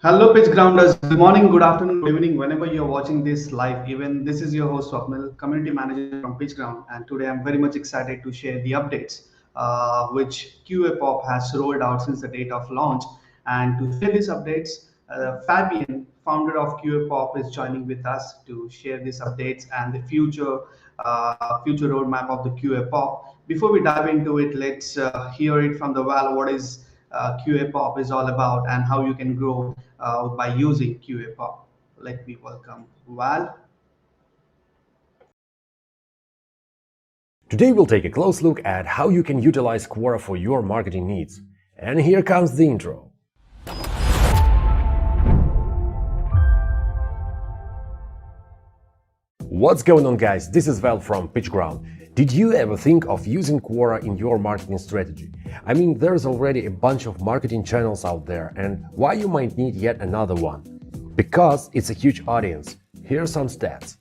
Hello, PitchGrounders. Good morning, good afternoon, good evening, whenever you're watching this live event. This is your host, Swapnil, Community Manager from PitchGround, and today I'm very much excited to share the updates which QAPOP has rolled out since the date of launch. And to share these updates, Fabian, founder of QAPOP, is joining with us to share these updates and the future roadmap of the QAPOP. Before we dive into it, let's hear it from the Val. What is QAPOP is all about and how you can grow by using QAPOP. Let me welcome Val. Today we'll take a close look at how you can utilize Quora for your marketing needs. And here comes the intro. What's going on, guys? This is Val from PitchGround. Did you ever think of using Quora in your marketing strategy? I mean, there's already a bunch of marketing channels out there, and why you might need yet another one? Because it's a huge audience. Here are some stats.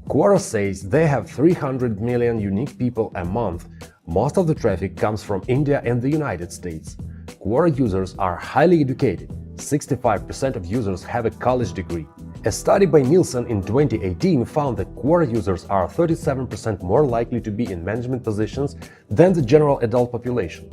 Quora says they have 300 million unique people a month. Most of the traffic comes from India and the United States. Quora users are highly educated. 65% of users have a college degree. A study by Nielsen in 2018 found that Quora users are 37% more likely to be in management positions than the general adult population.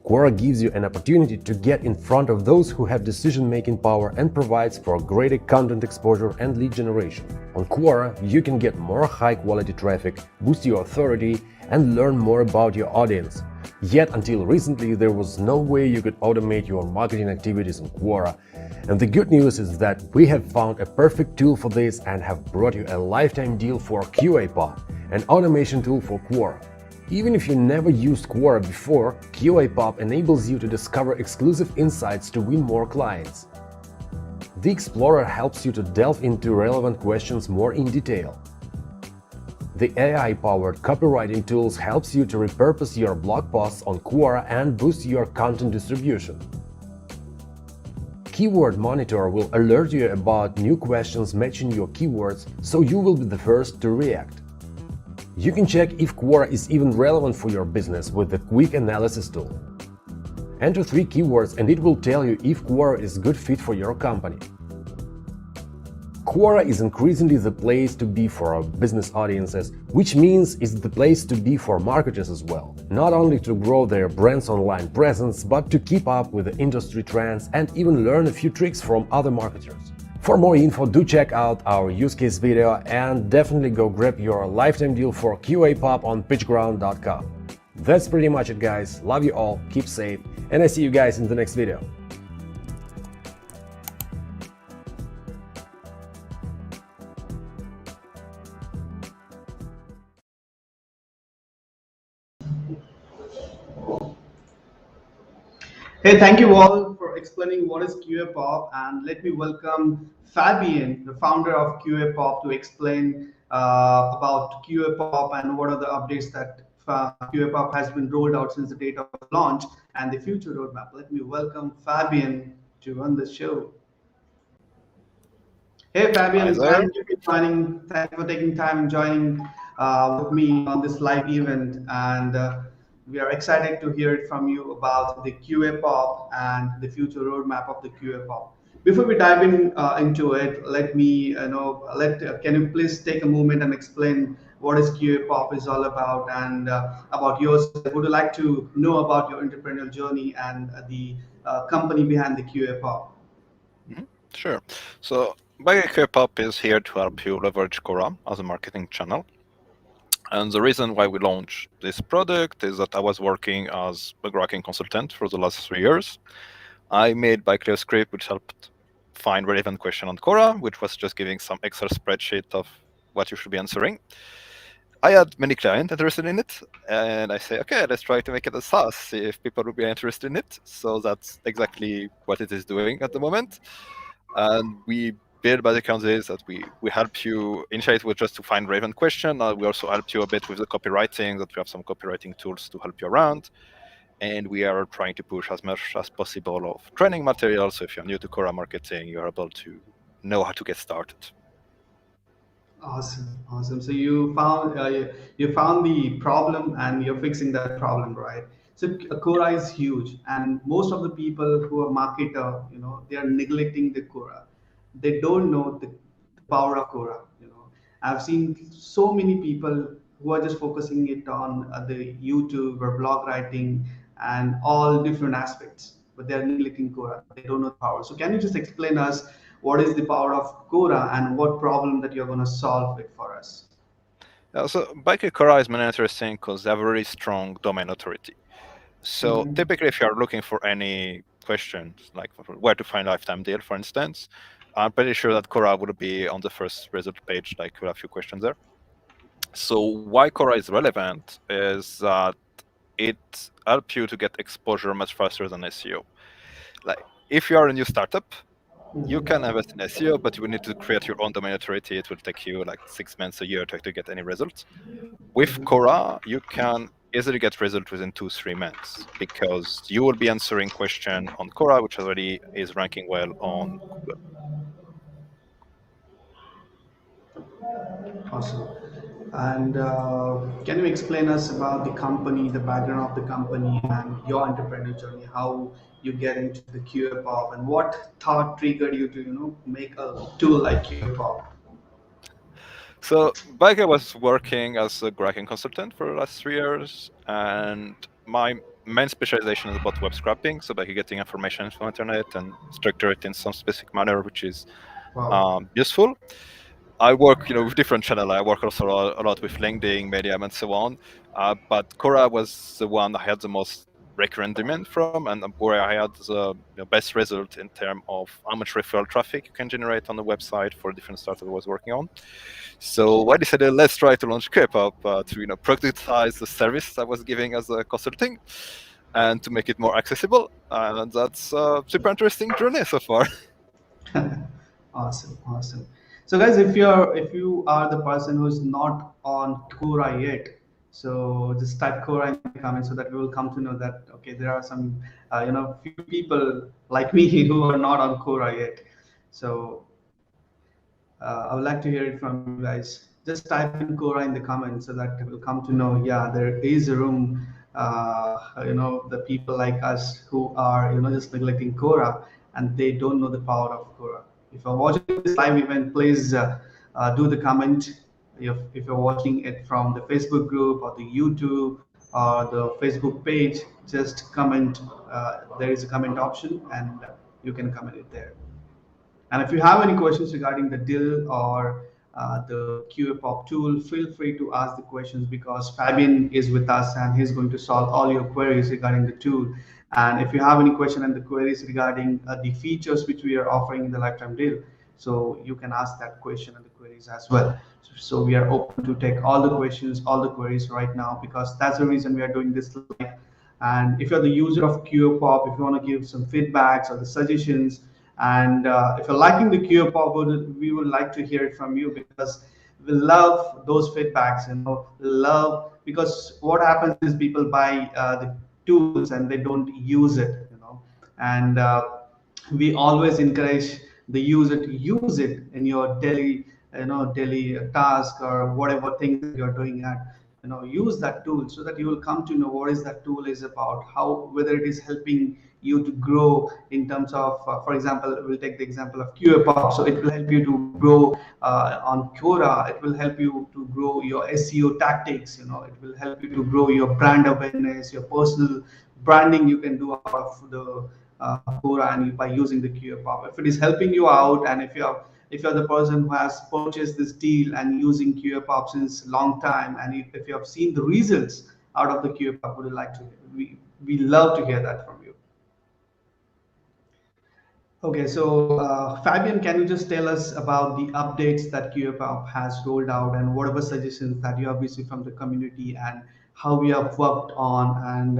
Quora gives you an opportunity to get in front of those who have decision-making power and provides for greater content exposure and lead generation. On Quora, you can get more high-quality traffic, boost your authority, and learn more about your audience. Yet until recently, there was no way you could automate your marketing activities on Quora. And the good news is that we have found a perfect tool for this and have brought you a lifetime deal for QAPOP, an automation tool for Quora. Even if you never used Quora before, QAPOP enables you to discover exclusive insights to win more clients. The Explorer helps you to delve into relevant questions more in detail. The AI-powered copywriting tools helps you to repurpose your blog posts on Quora and boost your content distribution. Keyword Monitor will alert you about new questions matching your keywords, so you will be the first to react. You can check if Quora is even relevant for your business with the Quick Analysis tool. Enter 3 keywords and it will tell you if Quora is a good fit for your company. Quora is increasingly the place to be for our business audiences, which means it's the place to be for marketers as well. Not only to grow their brand's online presence, but to keep up with the industry trends and even learn a few tricks from other marketers. For more info, do check out our use case video and definitely go grab your lifetime deal for QAPOP on pitchground.com. That's pretty much it, guys. Love you all, keep safe, and I see you guys in the next video. Hey, thank you all for explaining what is QAPOP, and let me welcome Fabian, the founder of QAPOP, to explain about QAPOP and what are the updates that QAPOP has been rolled out since the date of launch and the future roadmap. Let me welcome Fabian to run the show. Hey Hi Fabian, there. thank you for joining. Thank you for taking time and joining with me on this live event. And we are excited to hear it from you about the QAPOP and the future roadmap of the QAPOP. Before we dive into it, let me can you please take a moment and explain what is QAPOP is all about and about yourself? Would you like to know about your entrepreneurial journey and the company behind the QAPOP? Sure. So QAPOP is here to help you leverage Quora as a marketing channel. And the reason why we launched this product is that I was working as a graphic consultant for the last 3 years. I made a script which helped find relevant question on Quora, which was just giving some Excel spreadsheet of what you should be answering. I had many clients interested in it, and I say, okay, let's try to make it a SaaS, see if people will be interested in it. So that's exactly what it is doing at the moment. And we build basically on this that we help you. Initially, it was just to find relevant question. We also help you a bit with the copywriting, that we have some copywriting tools to help you around. And we are trying to push as much as possible of training material. So if you're new to Quora marketing, you're able to know how to get started. Awesome, awesome. So you found the problem and you're fixing that problem, right? So So Quora is huge, and most of the people who are marketer, they are neglecting the Quora. They don't know the power of Quora. I've seen so many people who are just focusing it on the YouTube or blog writing and all different aspects, but they are neglecting Quora. They don't know the power. So can you just explain us what is the power of Quora and what problem that you're going to solve it for us? So Bike Quora is mainly interesting because they have a very strong domain authority. So Mhm. typically, if you are looking for any questions, like where to find lifetime deal, for instance, I'm pretty sure that Quora would be on the first result page, like with a few questions there. So why Quora is relevant is that it helps you to get exposure much faster than SEO. Like if you are a new startup, you can invest in SEO, but you will need to create your own domain authority. It will take you like 6 months, a year to get any results. With Quora, you can easily get results within 2-3 months because you will be answering question on Quora, which already is ranking well on Google. Awesome. And can you explain us about the company, the background of the company, and your entrepreneur journey? How you get into the QAPOP, and what thought triggered you to make a tool like QAPOP? So back I was working as a graphic consultant for the last 3 years, and my main specialization is about web scraping. So by getting information from internet and structure it in some specific manner, which is Wow. useful. I work, with different channels. I work also a lot with LinkedIn, Medium, and so on. But Quora was the one I had the most recurrent demand from, and where I had the best result in terms of how much referral traffic you can generate on the website for different startups I was working on. So I decided let's try to launch QAPOP to productize the service I was giving as a consulting and to make it more accessible. And that's a super interesting journey so far. Awesome, awesome. So guys, if you are the person who's not on Quora yet, so just type Quora in the comments so that we will come to know that okay, there are some few people like me who are not on Quora yet. So I would like to hear it from you guys. Just type in Quora in the comments so that we'll come to know. Yeah, there is a room. The people like us who are just neglecting Quora and they don't know the power of Quora. If you're watching this live event, please do the comment. If you're watching it from the Facebook group or the YouTube or the Facebook page, just comment. There is a comment option, and you can comment it there. And if you have any questions regarding the DIL or the QAPOP tool, feel free to ask the questions because Fabian is with us and he's going to solve all your queries regarding the tool. And if you have any question and the queries regarding the features which we are offering in the lifetime deal, so you can ask that question and the queries as well. So we are open to take all the questions, all the queries right now because that's the reason we are doing this live. And if you're the user of QAPOP, if you want to give some feedbacks or the suggestions, and if you're liking the QAPOP, we would like to hear it from you because we love those feedbacks. Love because what happens is people buy the tools and they don't use it. And we always encourage the user to use it in your daily task or whatever things that you're doing at. Use that tool so that you will come to know what is that tool is about, how whether it is helping you to grow in terms of for example, we'll take the example of QAPOP. So it will help you to grow on Quora. It will help you to grow your SEO tactics. It will help you to grow your brand awareness, your personal branding you can do out of the Quora and by using the QAPOP. If it is helping you out, and if you're the person who has purchased this deal and using QAPOP since long time, and if you have seen the results out of the QAPOP, would you like to? We love to hear that from you. Okay, so Fabian, can you just tell us about the updates that QAPOP has rolled out and whatever suggestions that you have received from the community and how we have worked on and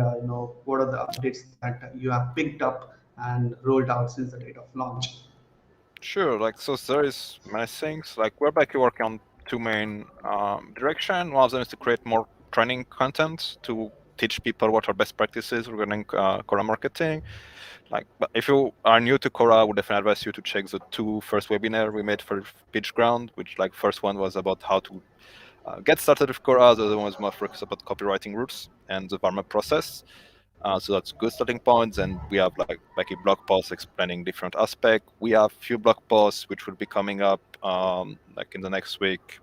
what are the updates that you have picked up and rolled out since the date of launch? Sure, so there is many things. Like we're basically working on two main direction. One of them is to create more training content to teach people what are best practices regarding Quora marketing. But if you are new to Quora, I would definitely advise you to check the two first webinar we made for PitchGround, which first one was about how to get started with Quora. The other one was more focused about copywriting rules and the warm-up process. So that's good starting points. And we have like a blog post explaining different aspects. We have few blog posts which will be coming up like in the next week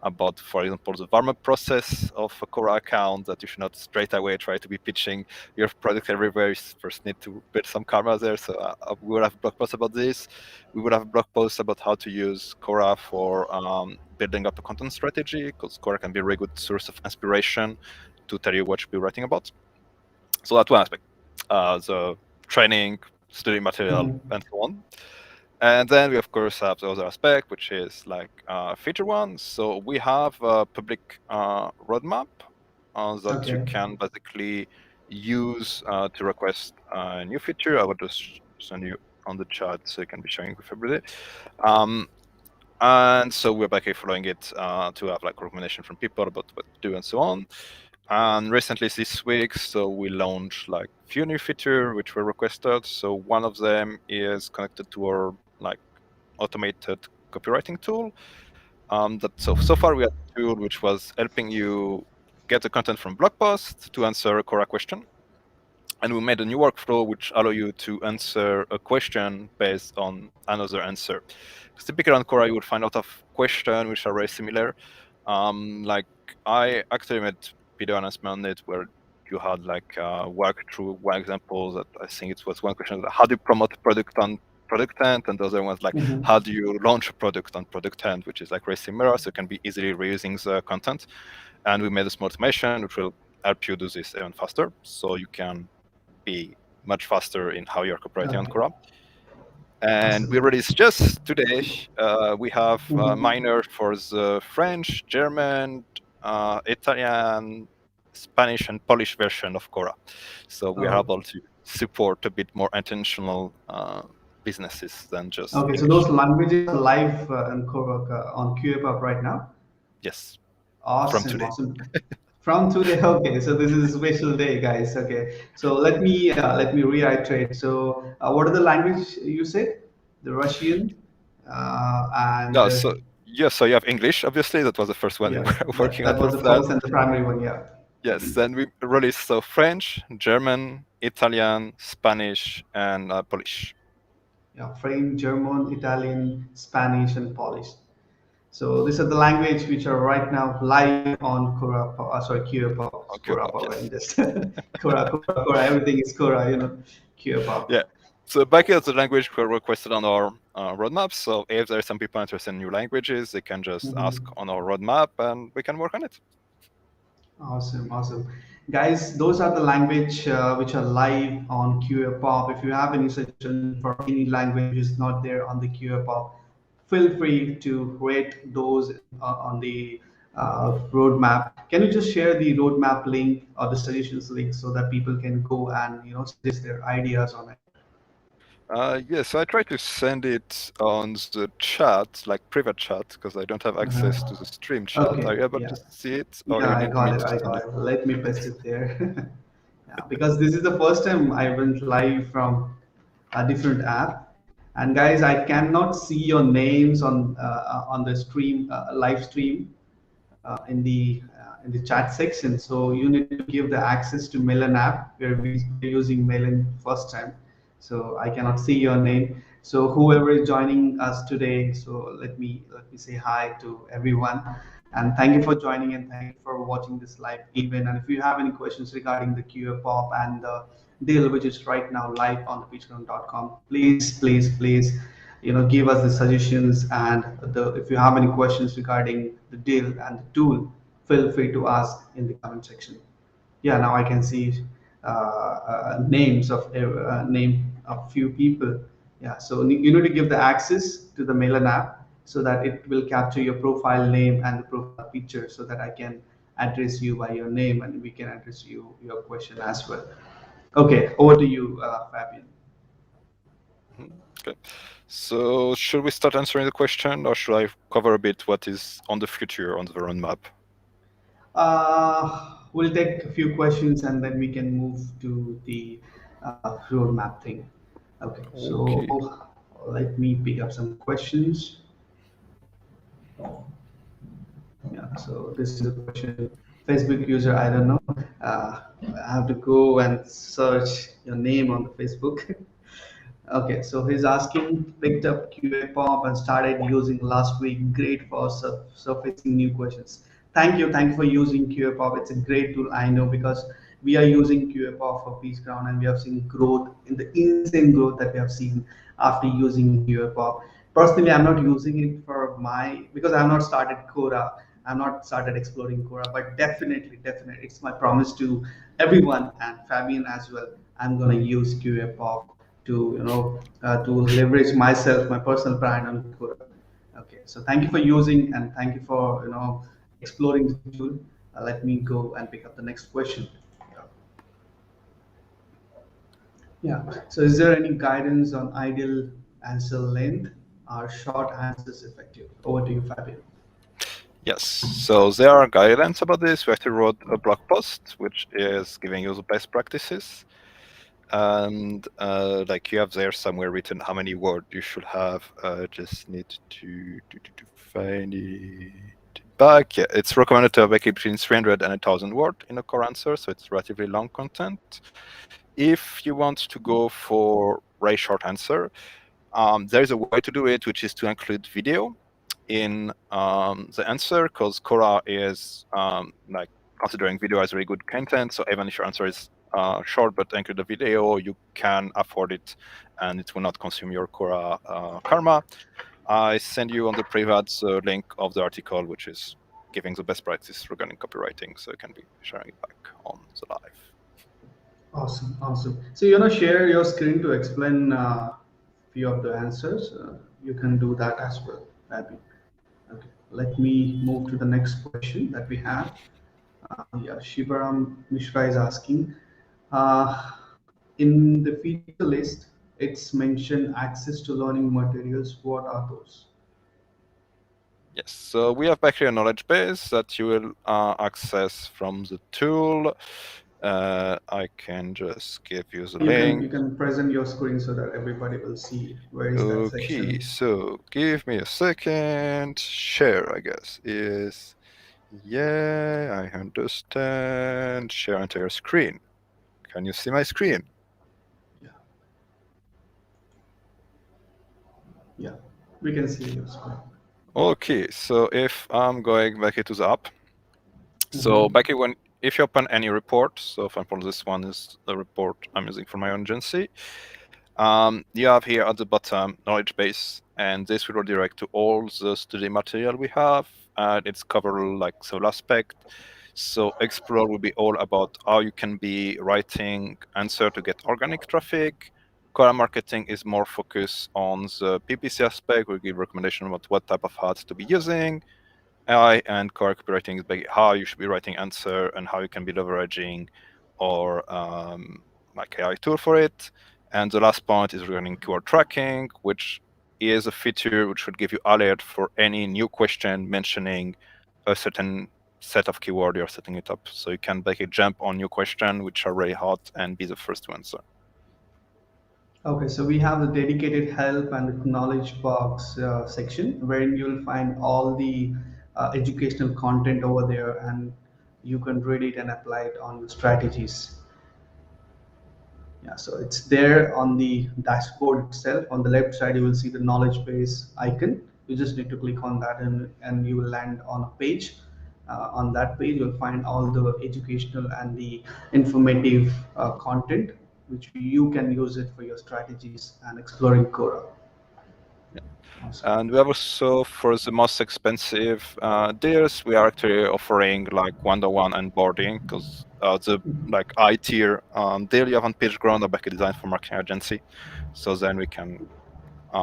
about, for example, the warm-up process of a Quora account, that you should not straight away try to be pitching your product everywhere. You first need to build some karma there. So we will have blog posts about this. We will have blog posts about how to use Quora for building up a content strategy, because Quora can be a very good source of inspiration to tell you what you should be writing about. So that's one aspect, the training, study material, and so on. And then we, of course, have the other aspect, which is like feature one. So we have a public roadmap that you Okay. can basically use to request a new feature. I will just send you on the chat so you can be sharing with everybody. And so we're basically following it to have like recommendation from people about what to do and so on. And recently this week, so we launched like few new features which were requested. So one of them is connected to our like automated copywriting tool. So far we had a tool which was helping you get the content from blog posts to answer a Quora question. And we made a new workflow which allow you to answer a question based on another answer. Because typically on Quora you would find a lot of questions which are very similar. Like I actually made video announcement on it where you had like work through one example that I think it was one question: how do you promote a product on product end, and the other one's like how do you launch a product on product end, which is like very similar, so it can be easily reusing the content. And we made a small automation which will help you do this even faster, so you can be much faster in how you're copywriting on Quora. And we released just today, we have minor for the French, German, Italian, Spanish, and Polish version of Quora. So we are able to support a bit more intentional businesses than just Okay, so English. those languages are live on Quora, on QAPOP right now. Yes. From Awesome, today. awesome. From today, okay. So this is a special day, guys. Okay. So let me reiterate. So what are the language you said? The Russian, and No, so yes, so you have English, obviously. That was the first one we yeah, were working on that was first. the first and the primary one. Yeah. Yes, then we released so French, German, Italian, Spanish, and Polish. Yeah, French, German, Italian, Spanish, and Polish. So these are the language which are right now live on Quora, sorry, QAPOP, Okay, Quora pop, Pop, yes. and just Quora, everything is Quora, QAPOP. Yeah. So back is the language we requested on our roadmap. So if there are some people interested in new languages, they can just ask on our roadmap, and we can work on it. Awesome, awesome. Guys, those are the language which are live on QAPOP. If you have any suggestion for any language which is not there on the QAPOP, feel free to rate those on the roadmap. Can you just share the roadmap link or the suggestions link so that people can go and suggest their ideas on it? Yes, so I try to send it on the chat, like private chat, because I don't have access to the stream chat. Are Okay, you able yeah. to see it, or Yeah, you I need me got it. to I send got it? it. Let me paste it there. Yeah, because this is the first time I went live from a different app. And guys, I cannot see your names on the stream live stream in the chat section. So you need to give the access to Melon app where we're using Melon first time. So I cannot see your name. So whoever is joining us today, so let me say hi to everyone, and thank you for joining and thank you for watching this live event. And if you have any questions regarding the QAPOP and the deal which is right now live on the PitchGround.com, please give us the suggestions, and if you have any questions regarding the deal and the tool, feel free to ask in the comment section. Yeah, now I can see names of name of few people. Yeah, so you need to give the access to the Mailin app so that it will capture your profile name and the profile picture so that I can address you by your name and we can address your question as well. Okay, over to you, Fabian. Okay. So should we start answering the question, or should I cover a bit what is on the future on the roadmap? We'll take a few questions and then we can move to the roadmap thing. Okay, so Okay. let me pick up some questions. Yeah, so this is a question. Facebook user, I don't know. I have to go and search your name on the Facebook. Okay, so he's asking, picked up QAPOP and started using last week. Great for surfacing new questions. Thank you for using QAPOP. It's a great tool, I know, because we are using QAPOP for PitchGround and we have seen growth in the insane growth that we have seen after using QAPOP. Personally, I'm not using it for my because I have not started Quora. I'm not started exploring Quora, but definitely, it's my promise to everyone and Fabian as well. I'm gonna use QAPOP to to leverage myself, my personal brand on Quora. Okay, so thank you for using and thank you for exploring this tool. Let me go and pick up the next question. Yeah. So is there any guidance on ideal answer length? Are short answers effective? Over to you, Fabian. Yes, so there are guidelines about this. We actually wrote a blog post which is giving you the best practices. And like you have there somewhere written how many words you should have. Just need to find it back. Yeah, it's recommended to have like between 300 and 1,000 words in a core answer, so it's relatively long content. If you want to go for very short answer, there is a way to do it, which is to include video in the answer, because Quora is like considering video as very good content. So even if your answer is short but include a video, you can afford it, and it will not consume your Quora karma. I send you on the private the link of the article, which is giving the best practice regarding copywriting, so you can be sharing it back on the live. Awesome, awesome. So share your screen to explain few of the answers. You can do that as well, Abby. Okay, let me move to the next question that we have. Yeah, Shivaram Mishra is asking, uh, in the feature list, it's mentioned access to learning materials. What are those? Yes, so we have back here a knowledge base that you will access from the tool. I can just give you the link. You can present your screen so that everybody will see where is that section. Okay, so give me a second. Share, I guess, is yeah, I understand. Share entire screen. Can you see my screen? Yeah, yeah, we can see your screen. Okay, so if I'm going back into the app, so back here if you open any report, so for example, this one is the report I'm using for my own agency. You have here at the bottom knowledge base, and this will redirect to all the study material we have, and it's covered like several aspects. So Explore will be all about how you can be writing answer to get organic traffic. Quora marketing is more focused on the PPC aspect. We'll give recommendation about what type of ads to be using. AI and Quora copywriting is how you should be writing answer and how you can be leveraging or like AI tool for it. And the last point is regarding keyword tracking, which is a feature which would give you alert for any new question mentioning a certain set of keyword you're setting it up. So you can basically jump on new question which are very hot and be the first to answer. Okay, so we have the dedicated help and knowledge box section wherein you'll find all the educational content over there and you can read it and apply it on your strategies. Yeah, so it's there on the dashboard itself. On the left side, you will see the knowledge base icon. You just need to click on that and you will land on a page. On that page, you'll find all the educational and the informative content, which you can use it for your strategies and exploring Quora. Awesome. And we have also, for the most expensive deals, we are actually offering like one-to-one onboarding, because the like I tier deal you have on PitchGround are back designed for marketing agency. So then we can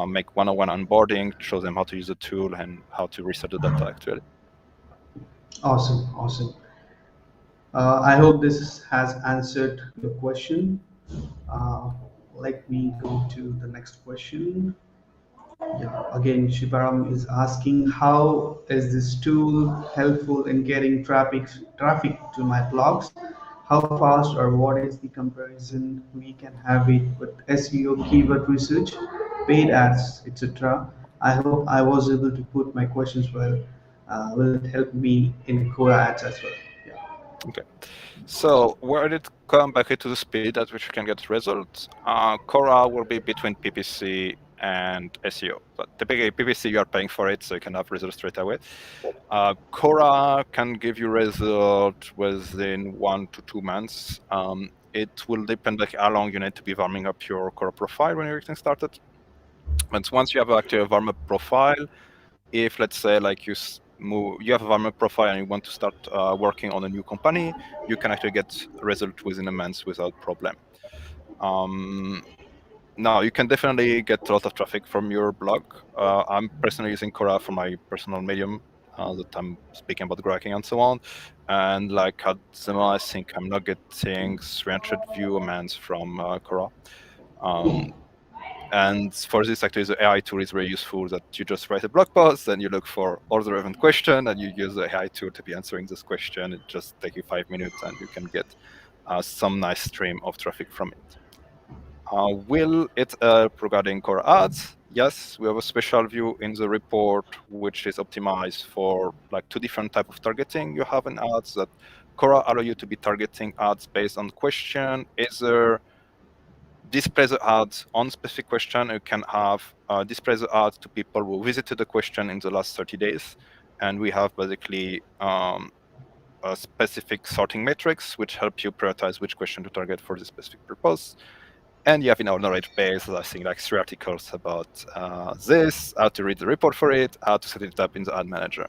make one-on-one onboarding, show them how to use the tool and how to reset the data actually. Awesome, awesome. I hope this has answered your question. Uh, Let me go to the next question. Yeah, again, Shibaram is asking, how is this tool helpful in getting traffic to my blogs? How fast or what is the comparison we can have it with SEO, keyword research, paid ads, etc. I hope I was able to put my questions well. Will it help me in Quora ads as well? Yeah. Okay. So where did come back into the speed at which you can get results? Quora will be between PPC and SEO. But typically PPC you are paying for it, so you can have results straight away. Quora can give you result within 1 to 2 months. It will depend like how long you need to be warming up your Quora profile when you're getting started. But once you have actually a warm up profile, if let's say like you have a warm up profile and you want to start working on a new company, you can actually get result within a month without problem. Um, Now you can definitely get a lot of traffic from your blog. I'm personally using Quora for my personal medium that I'm speaking about graphic and so on. And like at the moment, I think I'm not getting 300 view a month from Quora. Um, and for this, actually, the AI tool is very useful. That you just write a blog post, and you look for all the relevant question, and you use the AI tool to be answering this question. It just takes you 5 minutes, and you can get some nice stream of traffic from it. Will it regarding core ads? Yes, we have a special view in the report which is optimized for like 2 different type of targeting you have in ads. That Quora allow you to be targeting ads based on question. Either display the ads on specific question. You can have display the ads to people who visited the question in the last 30 days, and we have basically a specific sorting metrics which help you prioritize which question to target for this specific purpose. And you have in our knowledge base, I think, like 3 articles about this, how to read the report for it, how to set it up in the ad manager.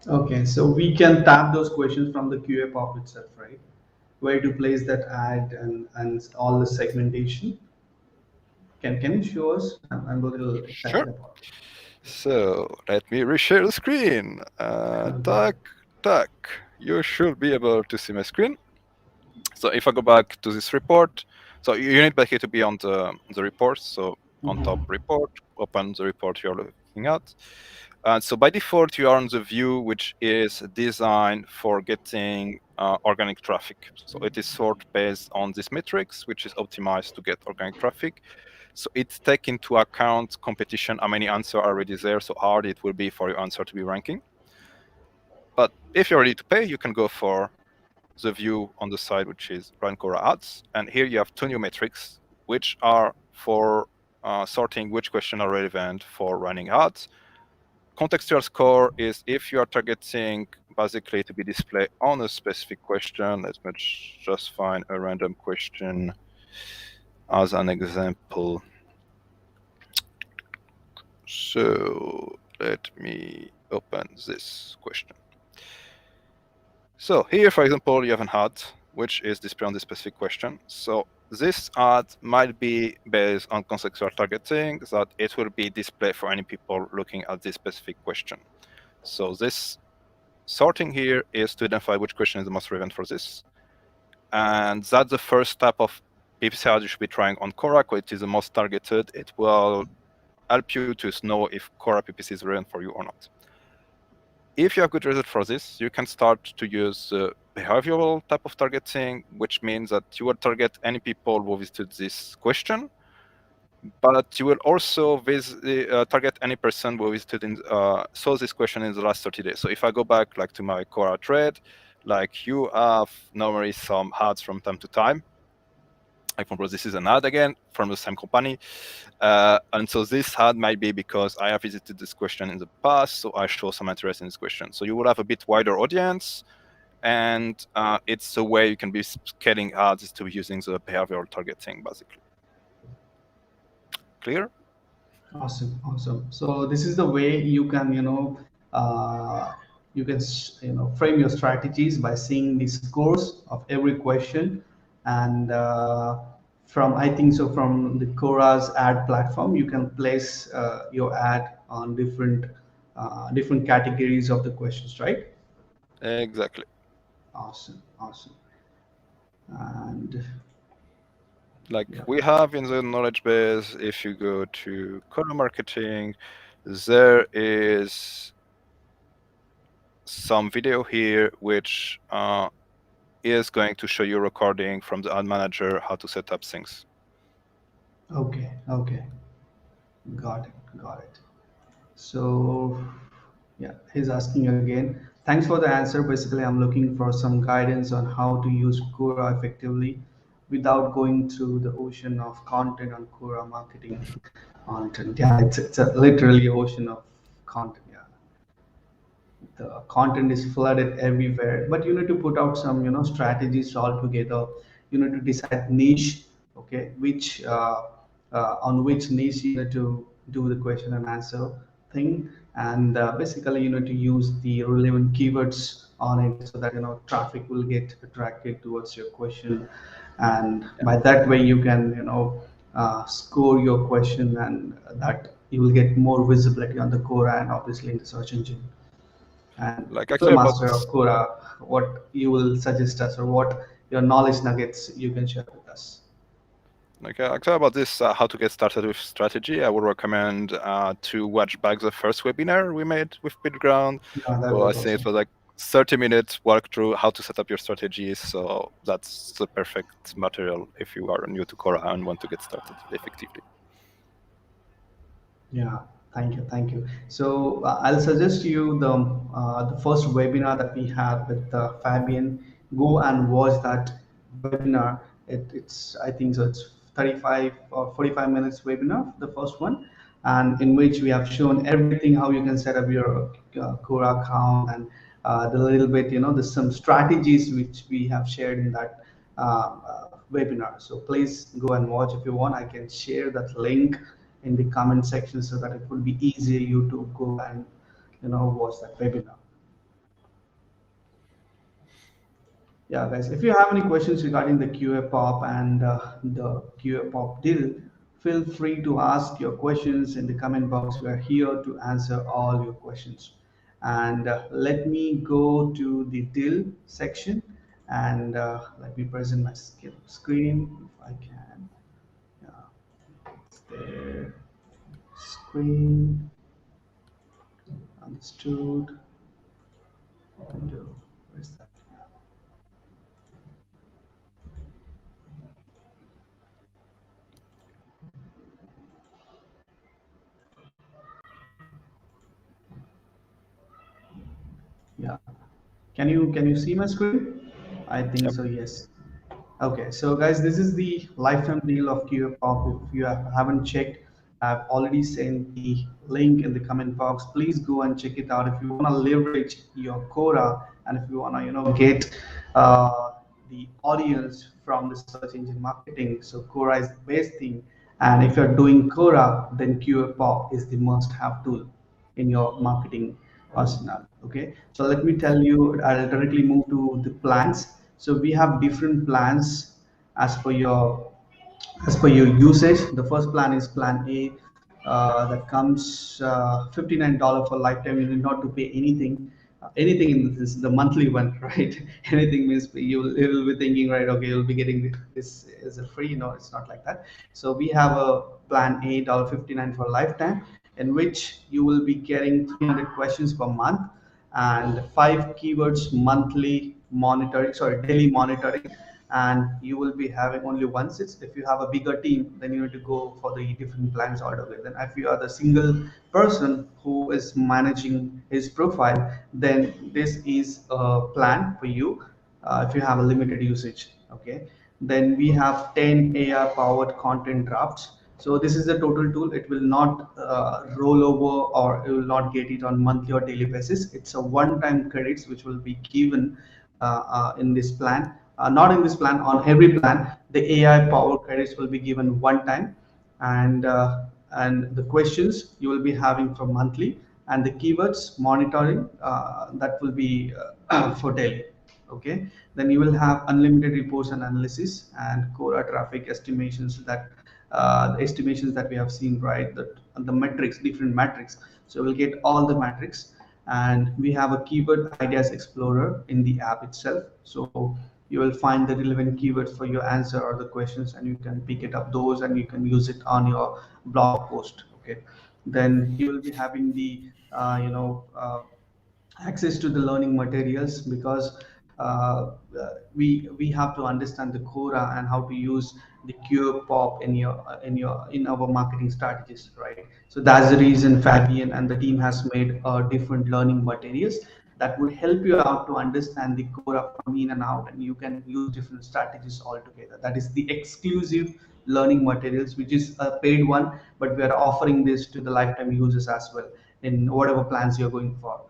Okay, so we can tap those questions from the QAPOP itself, right? Where to place that ad and all the segmentation. Can you show us? I'm a little Sure. excited about So let me reshare the screen. it. Okay. Tac, tac. You should be able to see my screen. So if I go back to this report, so you need basically to be on the report. So on top report, open the report you're looking at. And so by default, you are on the view, which is designed for getting organic traffic. So it is sorted based on this metrics, which is optimized to get organic traffic. So it take into account competition, how many answers are already there, so hard it will be for your answer to be ranking. But if you're ready to pay, you can go for the view on the side, which is Run Quora Ads. And here you have 2 new metrics, which are for sorting which question are relevant for running ads. Contextual score is if you are targeting basically to be displayed on a specific question. Let me just find a random question as an example. So let me open this question. So here, for example, you have an ad which is displayed on this specific question. So this ad might be based on contextual targeting, that it will be displayed for any people looking at this specific question. So this sorting here is to identify which question is the most relevant for this. And that's the first type of PPC ad you should be trying on Quora, which is the most targeted. It will help you to know if Quora PPC is relevant for you or not. If you have good result for this, you can start to use behavioral type of targeting, which means that you will target any people who visited this question, but you will also target any person who visited saw this question in the last 30 days. So if I go back like to my Quora thread, like you have normally some ads from time to time. Like for example, this is an ad again from the same company. And so this ad might be because I have visited this question in the past, so I show some interest in this question. So you will have a bit wider audience, and it's a way you can be scaling ads to using the behavioral targeting, basically. Clear? Awesome, awesome. So this is the way you can, uh, frame your strategies by seeing the scores of every question, and from I think so from the Quora's ad platform, you can place your ad on different categories of the questions, right? Exactly. Awesome, awesome. And Like yeah, we have in the knowledge base, if you go to color marketing, there is some video here which is going to show you recording from the ad manager how to set up things. okay, okay, got it, got it. So, yeah, he's asking again. Thanks for the answer. Basically, I'm looking for some guidance on how to use Quora effectively without going through the ocean of content on Quora marketing content. Yeah, it's a literally ocean of content. Yeah, the content is flooded everywhere, but you need to put out some strategies all together. You need to decide niche, okay, which on which niche you need to do the question and answer thing, and basically you need to use the relevant keywords on it so that traffic will get attracted towards your question, and by that way you can score your question, and that you will get more visibility on the Quora and obviously in the search engine. And Like you're actually a about master of Quora. What you will suggest us, or what your knowledge nuggets you can share with us? actually about this, how to get started with strategy, I would recommend to watch back the first webinar we made with PitchGround. Yeah, that Well, I was think it awesome. was like 30 minutes walk through how to set up your strategies. So that's the perfect material if you are new to Quora and want to get started effectively. Yeah, thank you. So I'll suggest you the first webinar that we had with Fabian. Go and watch that webinar. It's I think so. It's 35 or 45 minutes webinar, the first one, and in which we have shown everything how you can set up your Quora account, and the little bit the some strategies which we have shared in that webinar. So please go and watch if you want. I can share that link in the comment section so that it will be easier you to go and watch that webinar. Yeah, guys, if you have any questions regarding the QAPOP and the QAPOP deal, feel free to ask your questions in the comment box. We are here to answer all your questions. And let me go to the deal section, and let me present my screen if I can. Yeah, it's there. Screen, understood. Window, where's that? Yeah. Can you see my screen? I think Yep. so, yes. Okay, so guys, this is the lifetime deal of QAPOP. If you haven't checked, I've already sent the link in the comment box. Please go and check it out if you want to leverage your Quora, and if you want to, get the audience from the search engine marketing. So Quora is the best thing, and if you're doing Quora, then QAPOP is the must-have tool in your marketing arsenal. Okay, so let me tell you, I'll directly move to the plans. So we have different plans as per your usage. The first plan is plan A, that comes $59 for lifetime. You need not to pay anything. Anything in this, the monthly one, right? Anything means you'll be thinking, right? Okay, you'll be getting this as a free. No, it's not like that. So we have a plan A, $59 for lifetime, in which you will be getting 300 questions per month and 5 keywords monthly monitoring, sorry, daily monitoring, and you will be having only one seat. If you have a bigger team, then you need to go for the different plans altogether. Then if you are the single person who is managing his profile, then this is a plan for you if you have a limited usage. Okay, then we have 10 AI powered content drafts. So this is the total tool. It will not roll over, or you will not get it on monthly or daily basis. It's a one-time credits which will be given in this plan. Not in this plan, on every plan, the AI power credits will be given one time, and the questions you will be having for monthly, and the keywords monitoring that will be for daily. Okay, then you will have unlimited reports and analysis and Quora traffic estimations, that the estimations that we have seen, right? That the metrics, different metrics. So we'll get all the metrics, and we have a keyword ideas explorer in the app itself. So you will find the relevant keywords for your answer or the questions, and you can pick it up those, and you can use it on your blog post. Okay, then you will be having the access to the learning materials, because we have to understand the Quora and how to use the QAPOP in your in our marketing strategies, right? So that's the reason Fabian and the team has made different learning materials that would help you out to understand the Quora from in and out, and you can use different strategies altogether. That is the exclusive learning materials, which is a paid one, but we are offering this to the lifetime users as well in whatever plans you're going for.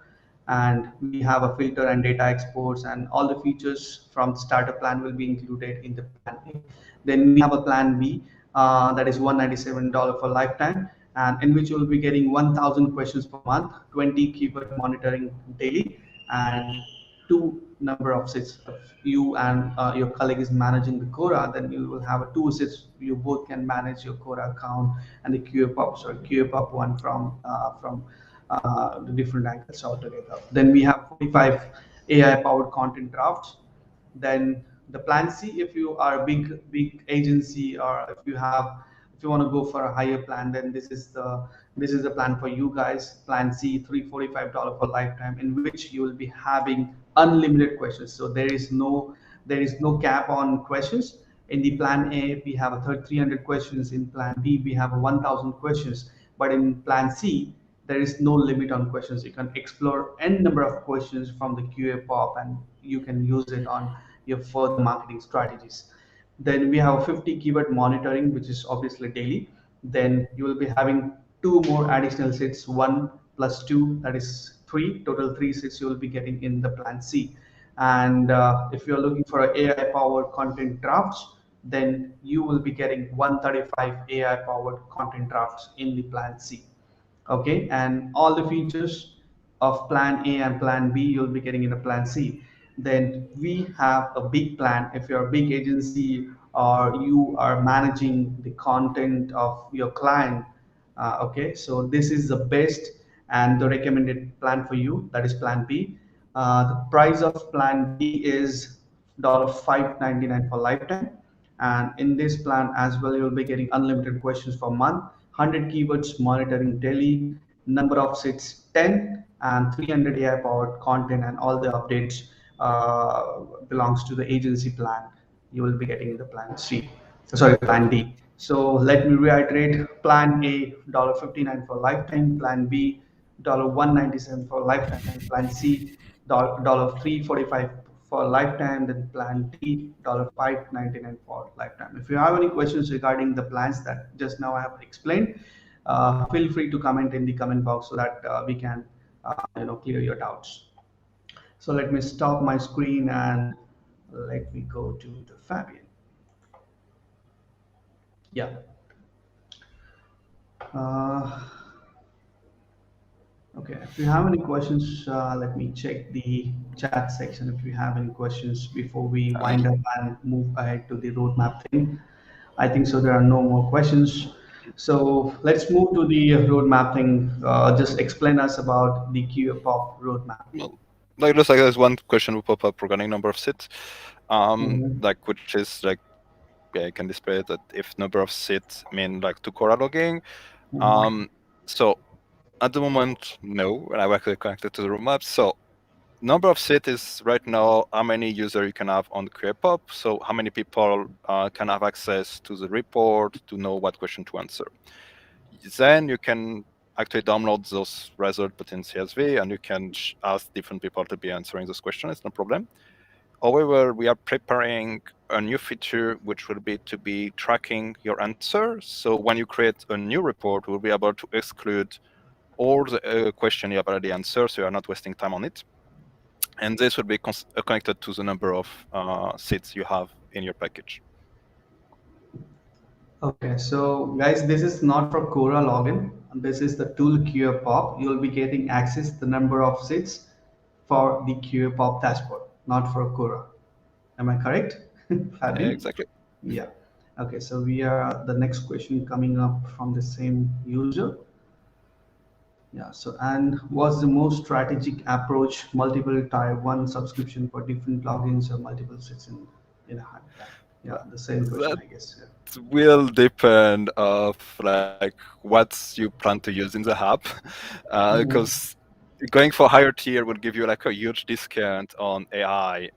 And we have a filter and data exports, and all the features from the starter plan will be included in the plan A. Then we have a plan B, that is $197 for lifetime, and in which you will be getting 1,000 questions per month, 20 keyword monitoring daily, and two number of sets. If you and your colleague is managing the Quora, then you will have a two sets. You both can manage your Quora account and the QAPOP, sorry, QAPOP one from the different angles altogether. Then we have 45 AI powered content drafts. Then the plan C, if you are a big agency, or if you want to go for a higher plan, then this is the plan for you guys. Plan C, $345 for lifetime, in which you will be having unlimited questions. So there is no cap on questions. In the plan A, we have a 300 questions. In plan B, we have a 1,000 questions. But in plan C, there is no limit on questions. You can explore n number of questions from the QAPOP, and you can use it on your further marketing strategies. Then we have 50 keyword monitoring, which is obviously daily. Then you will be having two more additional sets, one plus two, that is three, total three sets you will be getting in the plan C. And if you're looking for AI powered content drafts, then you will be getting 135 AI powered content drafts in the plan C. Okay, and all the features of plan A and plan B you'll be getting in a plan C. Then we have a big plan. If you're a big agency or you are managing the content of your client, okay, so this is the best and the recommended plan for you. That is plan B. The price of plan B is $599 for lifetime. And in this plan as well, you'll be getting unlimited questions for a month, 100 keywords monitoring daily, number of sits 10, and 300 AI powered content, and all the updates belongs to the agency plan. You will be getting in the plan C, sorry, plan D. So let me reiterate: plan A, $59 for lifetime; plan B, $197 for lifetime; plan C, $345 for lifetime; then plan D, $599 for lifetime. If you have any questions regarding the plans that just now I have explained, feel free to comment in the comment box so that we can clear your doubts. So let me stop my screen and let me go to the Fabian. Yeah. Uh, okay. If you have any questions, let me check the chat section. If you have any questions before we wind up and move ahead to the roadmap thing, I think so. There are no more questions. So let's move to the roadmap thing. Just explain us about the QAPOP roadmap. Well, like, looks like there's one question will pop up regarding number of seats, Mhm. like which is like, yeah, you can display that if number of seats mean like to Quora logging. Mhm. So at the moment, no, and I'm actually connected to the roadmap. So number of seats is right now how many users you can have on QAPOP. So how many people can have access to the report to know what question to answer. Then you can actually download those results but in CSV, and you can ask different people to be answering those questions. It's no problem. However, we are preparing a new feature which will be to be tracking your answer. So when you create a new report, we'll be able to exclude all the question you have already answered, so you are not wasting time on it. And this will be connected to the number of seats you have in your package. Okay, so guys, this is not for Quora login. This is the tool QAPOP. You'll be getting access the number of seats for the QAPOP dashboard, not for Quora. Am I correct, Fabian? Exactly. Yeah. Okay, so we are the next question coming up from the same user. Yeah. So, and what's the most strategic approach? Multiple tier one subscription for different logins or multiple sets in a high plan? Yeah, the same question, That I guess. Yeah. will depend of like what you plan to use in the app, Mhm. because going for higher tier will give you like a huge discount on AI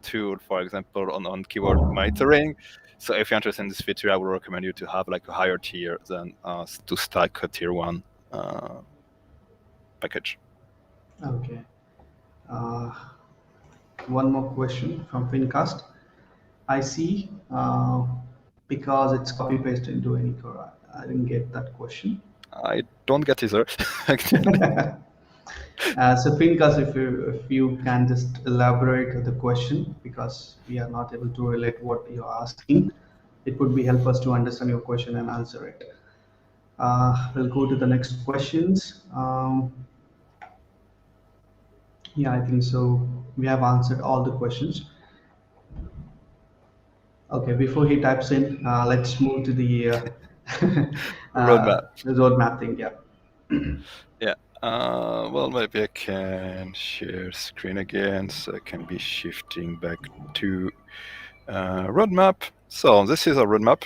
tool, for example, on keyword monitoring. So if you're interested in this feature, I would recommend you to have like a higher tier than to stack a tier one uh, package. Okay. Uh, One more question from Fincast. I see because it's copy paste into any Quora. I didn't get that question. I don't get either, actually. So Fincast, if you can just elaborate the question because we are not able to relate what you're asking, it would be help us to understand your question and answer it. We'll go to the next questions. Yeah, I think so. We have answered all the questions. Okay, before he types in, let's move to Roadmap. the roadmap thing. Yeah. Yeah. Well, maybe I can share screen again, so I can be shifting back to roadmap. So this is a roadmap.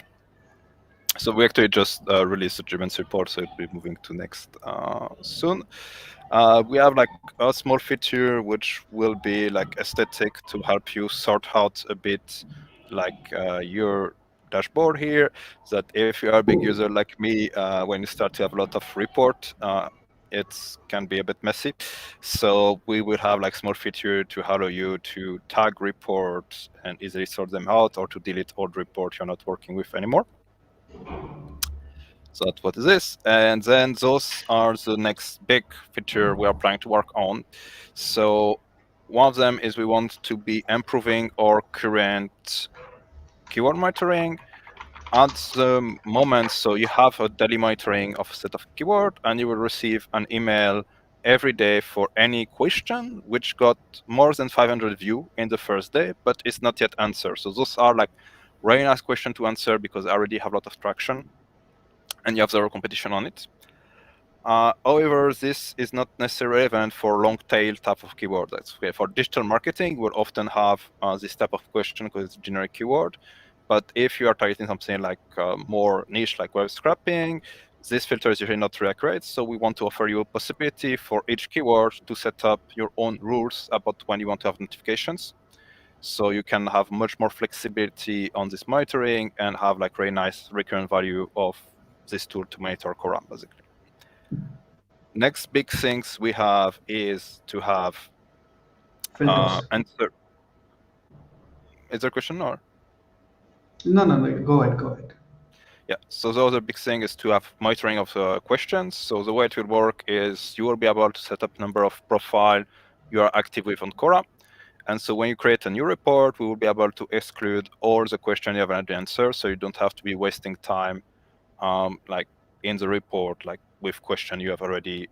So we actually just released a Germans report, so it'll be moving to next soon. We have like a small feature which will be like aesthetic to help you sort out a bit like your dashboard here. So that if you are a big user like me, when you start to have a lot of report, it can be a bit messy. So we will have like small feature to allow you to tag reports and easily sort them out, or to delete old reports you're not working with anymore. So that's what it is. And then those are the next big feature we are planning to work on. So one of them is we want to be improving our current keyword monitoring at the moment. So you have a daily monitoring of a set of keyword, and you will receive an email every day for any question which got more than 500 view in the first day, but it's not yet answered. So those are like very nice question to answer because I already have a lot of traction and you have zero competition on it. However, this is not necessarily relevant for long tail type of keyword. That's okay. For digital marketing, we'll often have this type of question because it's a generic keyword. But if you are targeting something like more niche, like web scraping, this filter is usually not very accurate. So we want to offer you a possibility for each keyword to set up your own rules about when you want to have notifications. So you can have much more flexibility on this monitoring and have like very nice recurrent value of this tool to monitor Quora, basically. Next big things we have is to have Filters. answer. Is there a question or? No, no, no. Go ahead. Go ahead. Yeah, so the other big thing is to have monitoring of questions. So the way it will work is you will be able to set up number of profile you are active with on Quora. And so when you create a new report, we will be able to exclude all the questions you have already answered, so you don't have to be wasting time like in the report, like with question you have already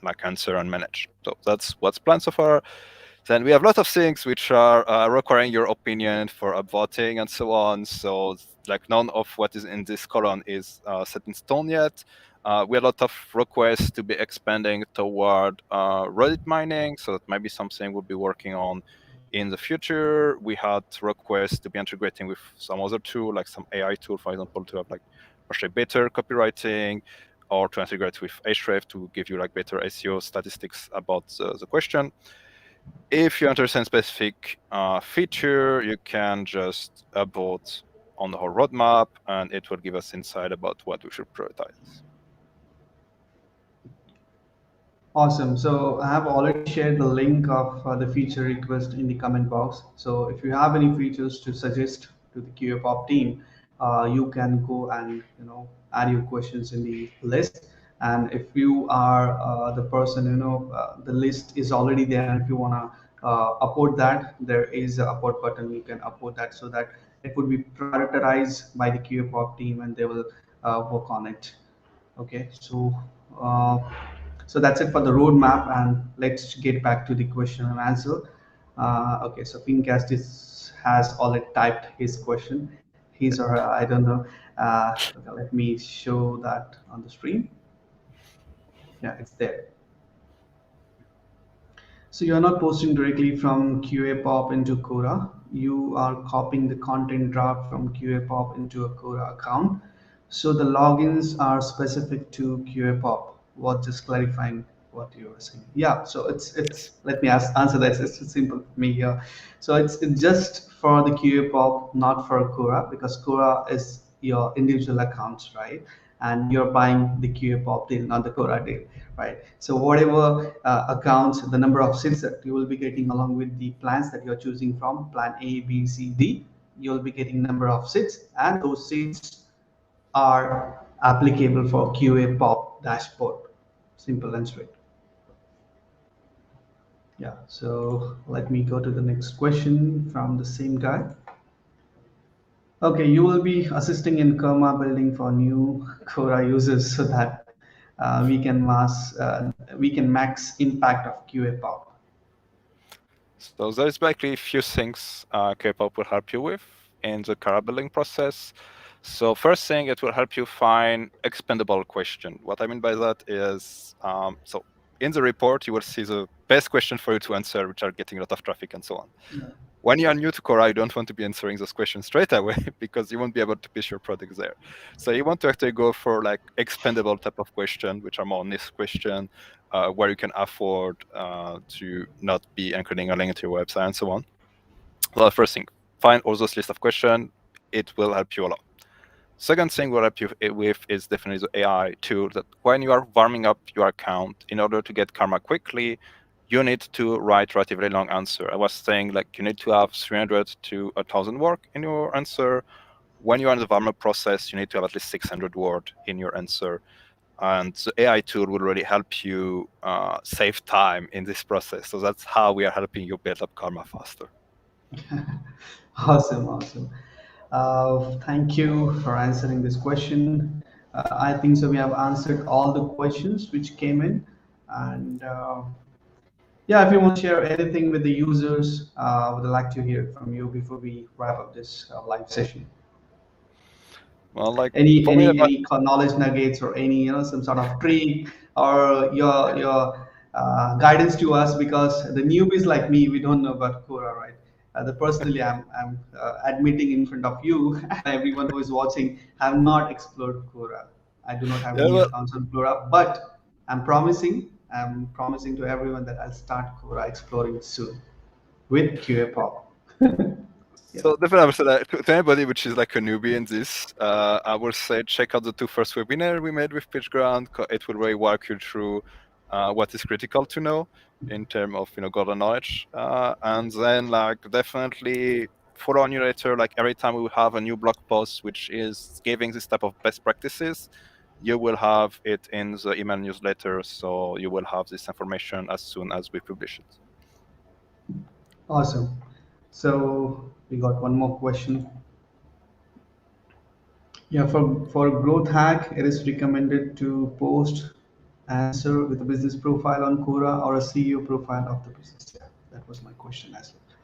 like answer and manage. So that's what's planned so far. Then we have lots of things which are requiring your opinion for upvoting and so on. So like none of what is in this column is set in stone yet. We have a lot of requests to be expanding toward Reddit mining. So that might be something we'll be working on in the future. We had requests to be integrating with some other tool, like some AI tool, for example, to have like actually better copywriting, or to integrate with Ahrefs to give you like better SEO statistics about the question. If you understand specific feature, you can just upvote on the whole roadmap, and it will give us insight about what we should prioritize. Awesome. So I have already shared the link of the feature request in the comment box. So if you have any features to suggest to the QAPOP team, you can go and add your questions in the list. And if you are the person, the list is already there, and if you wanna upload that, there is a upload button. You can upload that so that it would be prioritized by the QAPOP team, and they will work on it. Okay, uh, so that's it for the roadmap, and let's get back to the question and answer. Okay, so Pincast has already typed his question. His or her, I don't know. Okay, let me show that on the screen. Yeah, it's there. So you're not posting directly from QAPOP into Quora. You are copying the content draft from QAPOP into a Quora account. So the logins are specific to QAPOP. What just clarifying what you were saying? Yeah. So it's let me answer that. It's simple for me here. So it's just for the QAPOP, not for Quora, because Quora is your individual accounts, right? and you're buying the QAPOP deal, not the Quora deal, right? So whatever accounts, the number of seats that you will be getting along with the plans that you're choosing from, plan A, B, C, D, you'll be getting number of seats, and those seats are applicable for QAPOP dashboard. Simple and straight. Yeah, so let me go to the next question from the same guy. Okay, you will be assisting in Karma building for new Quora users so that we can max impact of QAPOP. So there's basically a few things QAPOP will help you with in the Quora building process. So first thing, it will help you find expendable question. What I mean by that is, so in the report, you will see the best question for you to answer, which are getting a lot of traffic and so on. Yeah. When you are new to Quora, you don't want to be answering those questions straight away because you won't be able to pitch your product there. So you want to actually go for like expendable type of question, which are more niche question, where you can afford to not be including a link to your website and so on. So the first thing, find all those list of questions. It will help you a lot. Second thing we'll help you with is definitely the AI tool that when you are warming up your account, in order to get karma quickly, you need to write relatively long answer. I was saying like you need to have 300 to 1,000 word in your answer. When you are in the warm-up process, you need to have at least 600 word in your answer. And the AI tool will really help you save time in this process. So that's how we are helping you build up karma faster. Awesome, awesome. Thank you for answering this question. I think so. We have answered all the questions which came in, and yeah, if you want to share anything with the users, would like to hear from you before we wrap up this live session. Well, like any for me, any any knowledge nuggets or any some sort of trick or your guidance to us, because the newbies like me, we don't know about Quora, right? The personally, I'm admitting in front of you and everyone who is watching, have not explored Quora. I do not have yeah, any well, accounts on Quora, but I'm promising to everyone that I'll start Quora exploring soon with QAPOP. Yeah. so definitely, I would say that to anybody which is like a newbie in this, I would say check out the two first webinar we made with PitchGround. It will really walk you through what is critical to know in terms of golden knowledge, and then like definitely follow on newsletter. Like every time we will have a new blog post which is giving this type of best practices, you will have it in the email newsletter. So you will have this information as soon as we publish it. Awesome. So we got one more question. Yeah, for growth hack, it is recommended to post answer with a business profile on Quora or a CEO profile of the business. Yeah, that was my question as well.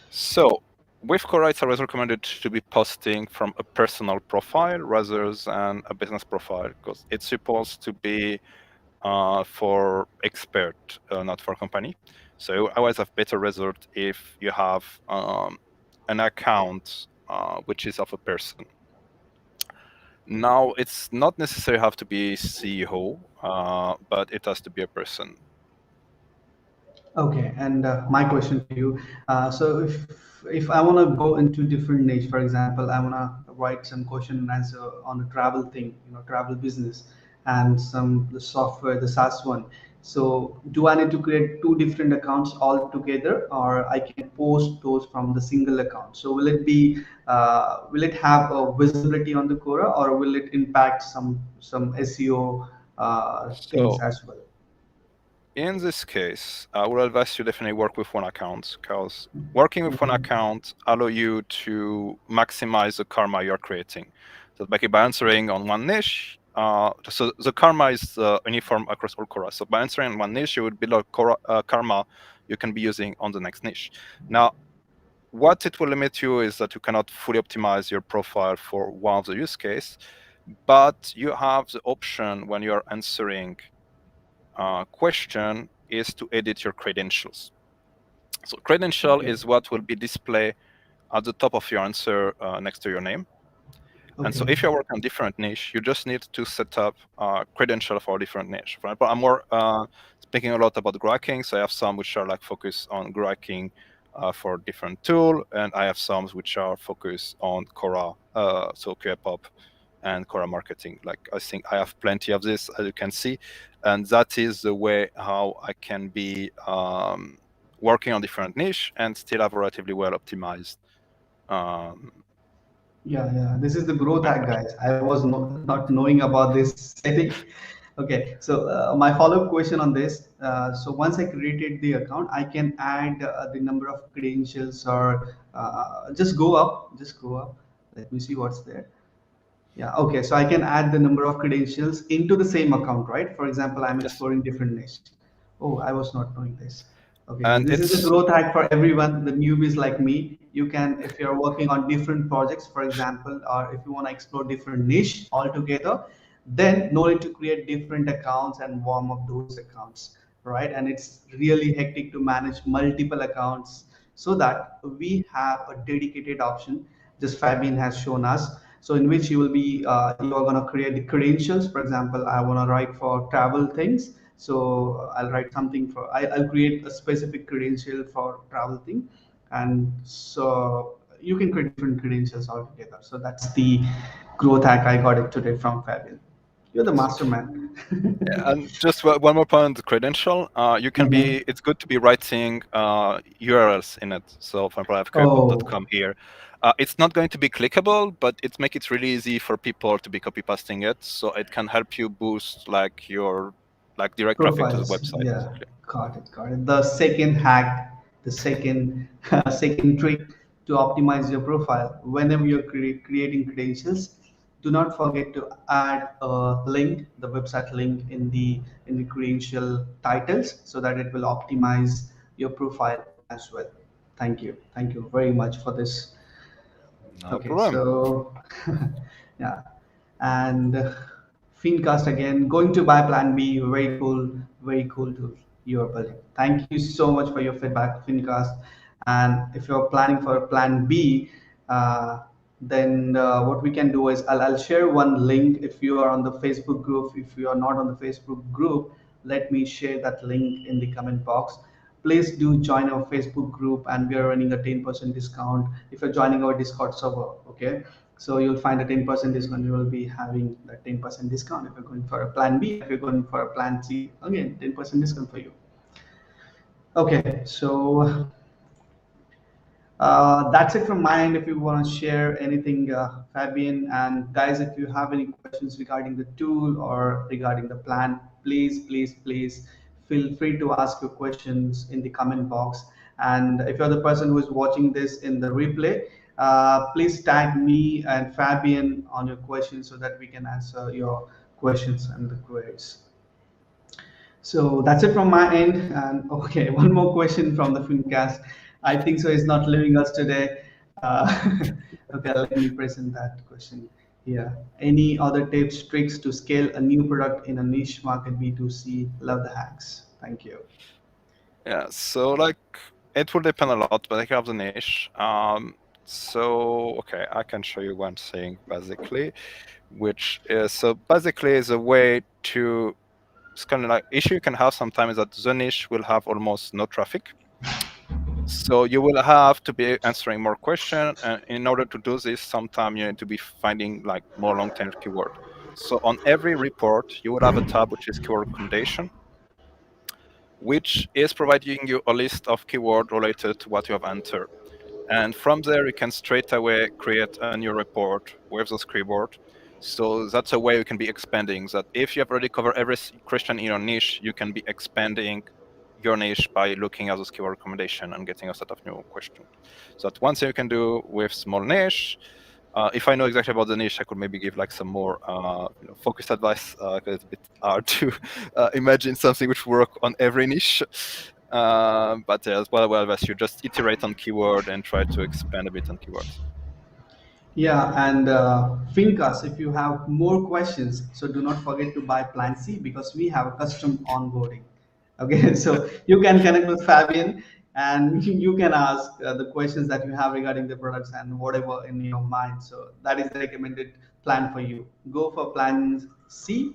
So with Quora, it's always recommended to be posting from a personal profile rather than a business profile because it's supposed to be for expert, not for company. So you always have better result if you have an account which is of a person. Now, it's not necessarily have to be CEO, but it has to be a person. Okay, and my question to you. So if I want to go into different niche, for example, I want to write some question and answer on a travel thing, travel business, and some the software, the SaaS one. So do I need to create two different accounts all together, or I can post those from the single account? So will it have a visibility on the Quora, or will it impact some SEO things So as well? in this case, I would advise you definitely work with one account because working with one Mhm. account allow you to maximize the karma you're creating. So by answering on one niche, so the karma is uniform across all Quora. So by answering one niche, you would build a karma you can be using on the next niche. Now, what it will limit you is that you cannot fully optimize your profile for one of the use case, but you have the option when you are answering question is to edit your credentials. So credential Okay. is what will be displayed at the top of your answer next to your name. And so Okay. if you work on different niche, you just need to set up credential for a different niche. For example, I'm more speaking a lot about grow hacking. So I have some which are like focused on grow hacking for different tool, and I have some which are focused on Quora, so QAPOP and Quora marketing. Like I think I have plenty of this, as you can see, and that is the way how I can be working on different niche and still have a relatively well optimized um, Yeah, yeah. This is the growth my hack, page. guys. I was not knowing about this setting. Okay, so my follow-up question on this. So once I created the account, I can add the number of credentials, or just go up. Just go up. Let me see what's there. Yeah, okay. So I can add the number of credentials into the same account, right? For example, I'm Yes, exploring different niche. Oh, I was not knowing this. Okay, and this is the it's growth hack for everyone, the newbies like me. You can, if you're working on different projects, for example, or if you want to explore different niche altogether, then no need to create different accounts and warm up those accounts, right? And it's really hectic to manage multiple accounts, so that we have a dedicated option, just Fabian has shown us. So in which you will be, you are going to create the credentials. For example, I want to write for travel things, so I'll write something for, I'll create a specific credential for travel thing. And so you can create different credentials altogether. So that's the growth hack I got it today from Fabian. You're the yes. master man. And just one more point on the credential. You can Mhm. be. It's good to be writing URLs in it. So, for example, I have Oh, QAPOP.com here. It's not going to be clickable, but it make it really easy for people to be copy pasting it. So it can help you boost like your like direct traffic to the profiles. website, Yeah, basically. got it, got it. The second hack, the second second trick to optimize your profile. Whenever you're creating credentials, do not forget to add a link, the website link in the credential titles, so that it will optimize your profile as well. Thank you very much for this. No Okay, problem. so yeah, and Fincast again, going to buy Plan B, very cool tool you are building. Thank you so much for your feedback, Fincast. And if you're planning for Plan B, then what we can do is I'll share one link. If you are on the Facebook group, if you are not on the Facebook group, let me share that link in the comment box. Please do join our Facebook group, and we are running a 10% discount if you're joining our Discord server. Okay, so you'll find a 10% discount. You will be having that 10% discount if you're going for a plan B, and if you're going for a plan C, again 10% discount for you. Okay, so that's it from my end. If you want to share anything, Fabian, and guys, if you have any questions regarding the tool or regarding the plan, please feel free to ask your questions in the comment box. And if you're the person who is watching this in the replay, please tag me and Fabian on your questions, so that we can answer your questions and the queries. So that's it from my end. And okay, one more question from the Filmcast. I think so. He's not leaving us today. Okay, let me present that question here. Any other tips, tricks to scale a new product in a niche market B2C? Love the hacks. Thank you. Yeah. So like it will depend a lot, but I have the niche. So okay, I can show you one thing basically, which is so basically is a way to it's kind of like issue you can have sometimes that the niche will have almost no traffic. So you will have to be answering more questions, and in order to do this, sometimes you need to be finding like more long-tail keyword. So on every report, you will have a tab which is keyword recommendation, which is providing you a list of keyword related to what you have entered. And from there, you can straight away create a new report with this keyword. So that's a way you can be expanding that. If you have already covered every question in your niche, you can be expanding your niche by looking at this keyword recommendation and getting a set of new questions. So that's one thing you can do with small niche. If I know exactly about the niche, I could maybe give like some more focused advice, because it's a bit hard to imagine something which work on every niche. But as well as you just iterate on keyword and try to expand a bit on keywords. Yeah, and Fincast, if you have more questions, so do not forget to buy Plan C, because we have a custom onboarding. Okay, so you can connect with Fabian, and you can ask the questions that you have regarding the products and whatever in your mind. So that is the recommended plan for you. Go for Plan C,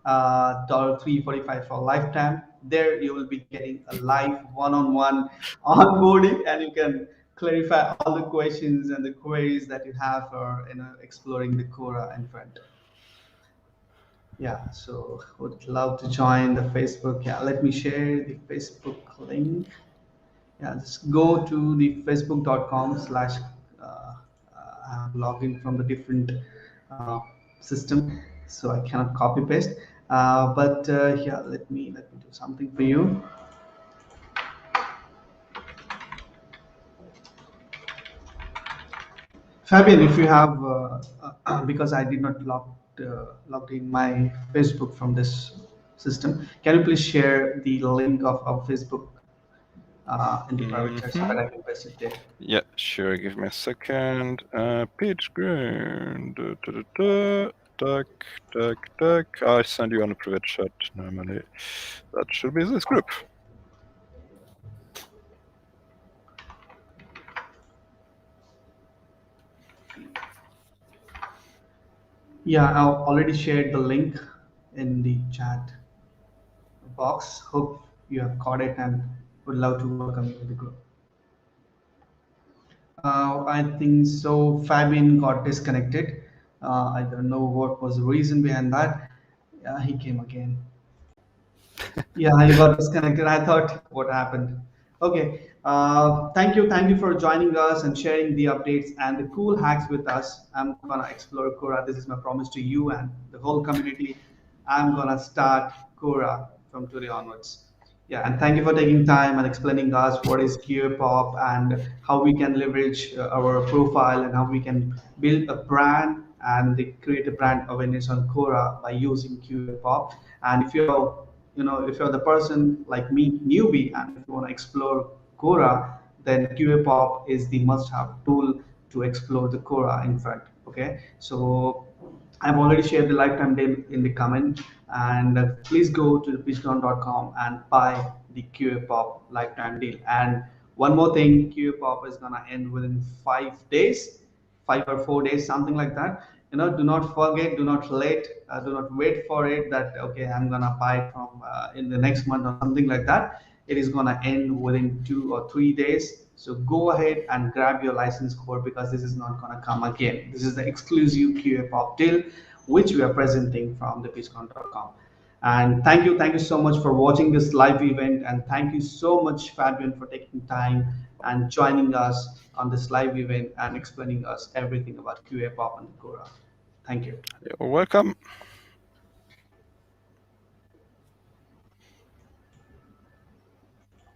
$345 for lifetime. There you will be getting a live one-on-one onboarding, and you can clarify all the questions and the queries that you have for exploring the Quora in front. Yeah, so would love to join the Facebook. Yeah, let me share the Facebook link. Yeah, just go to the facebook.com/. I have logged in from the different uh, system, so I cannot copy paste. But yeah, let me do something for you. Fabian, if you have, because I did not logged in my Facebook from this system, can you please share the link of our Facebook in the private chat so Hmm. that I can paste it there? Yeah, sure. Give me a second. PitchGround. Duck, duck, duck. I send you on a private chat normally. That should be this group. Yeah, I already shared the link in the chat box. Hope you have caught it and would love to welcome you to the group. I think so. Fabian got disconnected. I don't know what was the reason behind that. Yeah, he came again. Yeah, I got disconnected. I thought, what happened? Okay. Thank you for joining us and sharing the updates and the cool hacks with us. I'm gonna explore Quora. This is my promise to you and the whole community. I'm gonna start Quora from today onwards. Yeah, and thank you for taking time and explaining us what is QAPOP and how we can leverage our profile and how we can build a brand and create a brand awareness on Quora by using QAPOP. And if you're the person like me, newbie, and if you want to explore Quora, then QAPOP is the must-have tool to explore the Quora. In fact, okay. So I've already shared the lifetime deal in the comment, and please go to the pitchground.com and buy the QAPOP lifetime deal. And one more thing, QAPOP is gonna end within 5 days, 5 or 4 days, something like that. Do not forget, do not wait for it that okay, I'm gonna buy it from in the next month or something like that. It is gonna end within 2 or 3 days. So go ahead and grab your license code because this is not gonna come again. This is the exclusive QA deal which we are presenting from the pitchcon.com. And thank you so much for watching this live event. And thank you so much, Fabian, for taking time and joining us on this live event and explaining us everything about QAPOP and Quora. Thank you. You're welcome.